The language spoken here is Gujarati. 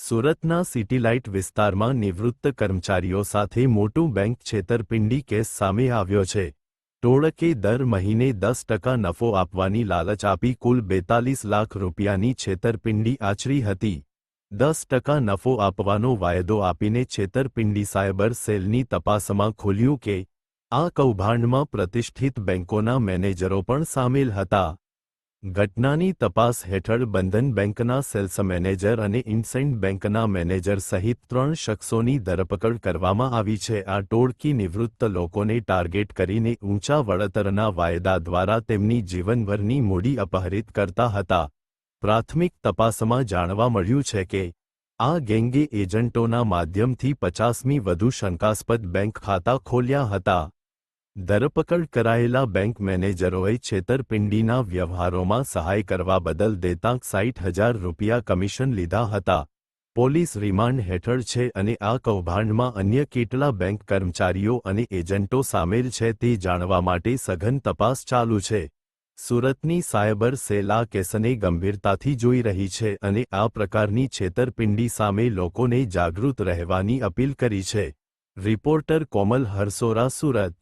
સુરતના સિટીલાઇટ વિસ્તારમાં નિવૃત્ત કર્મચારીઓ સાથે મોટું બેંક છેતરપિંડી કેસ સામે આવ્યો છે। ટોળકે દર મહિને 10% નફો આપવાની લાલચ આપી કુલ 42 લાખ રૂપિયાની છેતરપિંડી આચરી હતી। 10% નફો આપવાનો વાયદો આપીને છેતરપિંડી સાયબર સેલની તપાસમાં ખુલ્યું કે આ કૌભાંડમાં પ્રતિષ્ઠિત બેંકોના મેનેજરો પણ સામેલ હતા। ઘટનાની તપાસ હેઠળ બંધન બેંકના સેલ્સ મેનેજર અને ઇન્ડસઇન્ડ બેંકના મેનેજર સહિત 3 શખ્સોની ધરપકડ કરવામાં આવી છે। આ ટોળકી નિવૃત્ત લોકોને ટાર્ગેટ કરીને ઊંચા વળતરના વાયદા દ્વારા તેમની જીવનભરની મૂડી અપહરિત કરતા હતા। પ્રાથમિક તપાસમાં જાણવા મળ્યું છે કે આ ગેંગે એજન્ટોના માધ્યમથી 50મી વધુ શંકાસ્પદ બેંક ખાતા ખોલ્યા હતા। ધરપકડ કરાયેલા બેંક મેનેજરોએ છેતરપિંડીના વ્યવહારોમાં સહાય કરવા બદલ દેતાં 60,000 રૂપિયા કમિશન લીધા હતા। પોલીસ રિમાન્ડ હેઠળ છે અને આ કૌભાંડમાં અન્ય કેટલા બેંક કર્મચારીઓ અને એજન્ટો સામેલ છે તે જાણવા માટે સઘન તપાસ ચાલુ છે। સુરતની સાયબર સેલ આ કેસને ગંભીરતાથી જોઈ રહી છે અને આ પ્રકારની છેતરપિંડી સામે લોકોને જાગૃત રહેવાની અપીલ કરી છે। રિપોર્ટર કોમલ હરસોરા, સુરત।